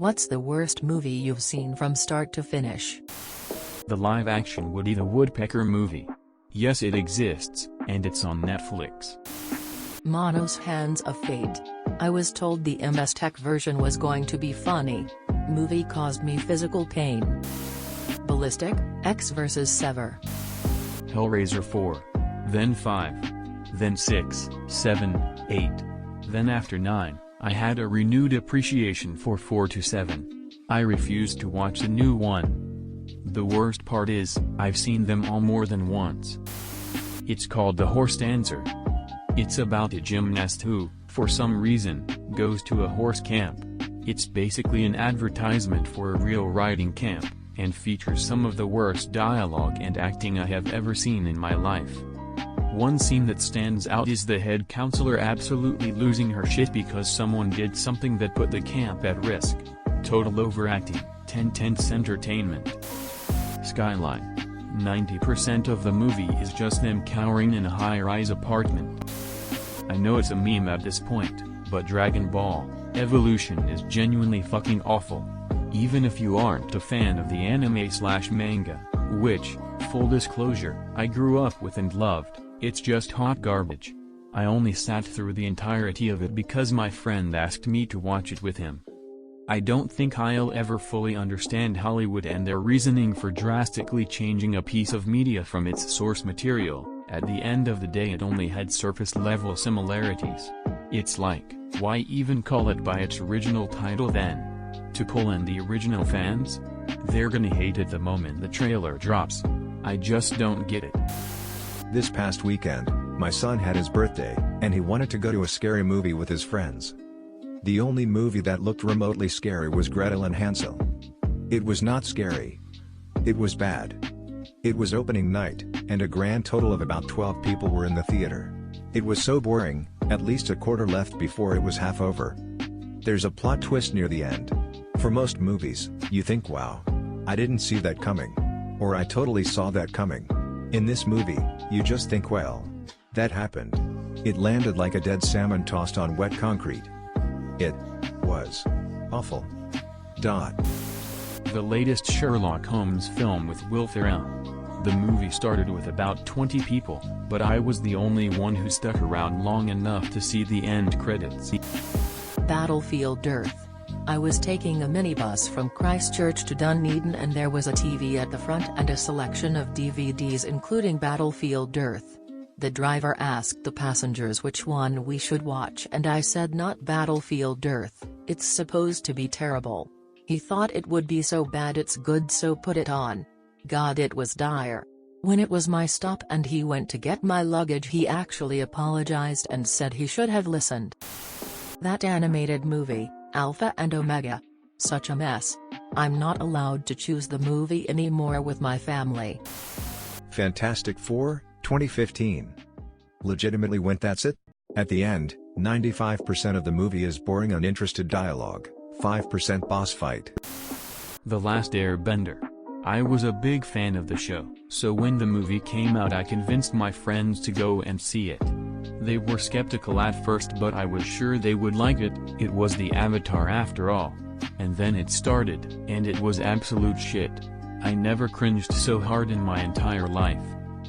What's the worst movie you've seen from start to finish? The live-action Woody the Woodpecker movie. Yes, it exists, and it's on Netflix. Mono's Hands of Fate. I was told the MS Tech version was going to be funny. Movie caused me physical pain. Ballistic, X vs. Sever. Hellraiser 4. Then 5. Then 6, 7, 8. Then after 9, I had a renewed appreciation for 4 to 7. I refused to watch the new one. The worst part is, I've seen them all more than once. It's called The Horse Dancer. It's about a gymnast who, for some reason, goes to a horse camp. It's basically an advertisement for a real riding camp, and features some of the worst dialogue and acting I have ever seen in my life. One scene that stands out is the head counselor absolutely losing her shit because someone did something that put the camp at risk. Total overacting, 10/10 entertainment. Skyline. 90% of the movie is just them cowering in a high-rise apartment. I know it's a meme at this point, but Dragon Ball Evolution is genuinely fucking awful. Even if you aren't a fan of the anime/manga, which, full disclosure, I grew up with and loved, it's just hot garbage. I only sat through the entirety of it because my friend asked me to watch it with him. I don't think I'll ever fully understand Hollywood and their reasoning for drastically changing a piece of media from its source material. At the end of the day, it only had surface-level similarities. It's like, why even call it by its original title then? To pull in the original fans? They're gonna hate it the moment the trailer drops. I just don't get it. This past weekend, my son had his birthday, and he wanted to go to a scary movie with his friends. The only movie that looked remotely scary was Gretel and Hansel. It was not scary. It was bad. It was opening night, and a grand total of about 12 people were in the theater. It was so boring, at least a quarter left before it was half over. There's a plot twist near the end. For most movies, you think, wow, I didn't see that coming. Or I totally saw that coming. In this movie, you just think, well, that happened. It landed like a dead salmon tossed on wet concrete. It was awful. The latest Sherlock Holmes film with Will Ferrell. The movie started with about 20 people, but I was the only one who stuck around long enough to see the end credits. Battlefield Earth. I was taking a minibus from Christchurch to Dunedin and there was a TV at the front and a selection of DVDs including Battlefield Earth. The driver asked the passengers which one we should watch and I said not Battlefield Earth, it's supposed to be terrible. He thought it would be so bad it's good, so put it on. God, it was dire. When it was my stop and he went to get my luggage, he actually apologized and said he should have listened. That animated movie, Alpha and Omega. Such a mess. I'm not allowed to choose the movie anymore with my family. Fantastic Four, 2015. Legitimately went that's it? At the end, 95% of the movie is boring uninterested dialogue, 5% boss fight. The Last Airbender. I was a big fan of the show, so when the movie came out I convinced my friends to go and see it. They were skeptical at first but I was sure they would like it, it was the Avatar after all. And then it started, and it was absolute shit. I never cringed so hard in my entire life.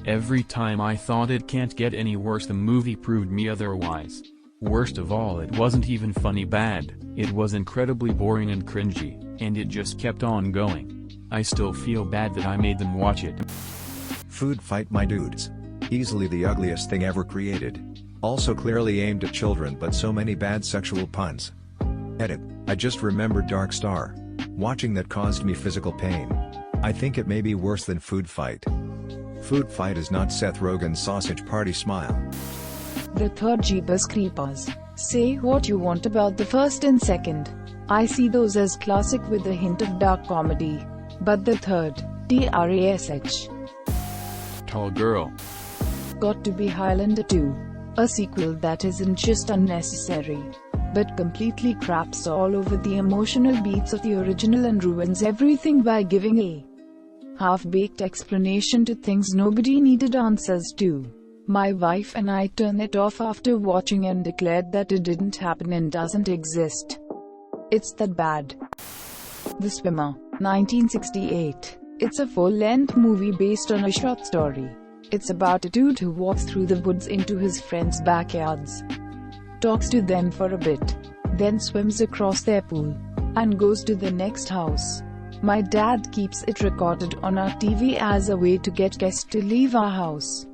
Every time I thought it can't get any worse, the movie proved me otherwise. Worst of all, it wasn't even funny bad, it was incredibly boring and cringy, and it just kept on going. I still feel bad that I made them watch it. Food Fight, my dudes. Easily the ugliest thing ever created. Also clearly aimed at children but so many bad sexual puns. Edit, I just remembered Dark Star. Watching that caused me physical pain. I think it may be worse than Food Fight. Food Fight is not Seth Rogen's Sausage Party smile. The third Jeepers Creepers. Say what you want about the first and second. I see those as classic with a hint of dark comedy. But the third, TRASH. Tall Girl. Got to be Highlander 2. A sequel that isn't just unnecessary, but completely craps all over the emotional beats of the original and ruins everything by giving a half-baked explanation to things nobody needed answers to. My wife and I turned it off after watching and declared that it didn't happen and doesn't exist. It's that bad. The Swimmer, 1968. It's a full-length movie based on a short story. It's about a dude who walks through the woods into his friends' backyards, talks to them for a bit, then swims across their pool, and goes to the next house. My dad keeps it recorded on our TV as a way to get guests to leave our house.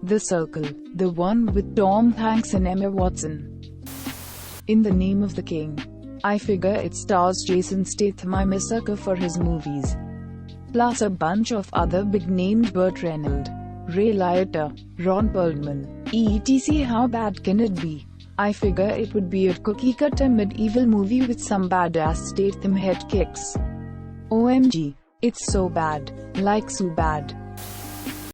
The Circle, the one with Tom Hanks and Emma Watson. In the Name of the King. I figure it stars Jason Statham. I'm a sucker for his movies. Plus a bunch of other big-named Burt Reynolds, Ray Liotta, Ron Perlman, etc. How bad can it be? I figure it would be a cookie-cutter medieval movie with some badass Statham head kicks. OMG. It's so bad. Like so bad.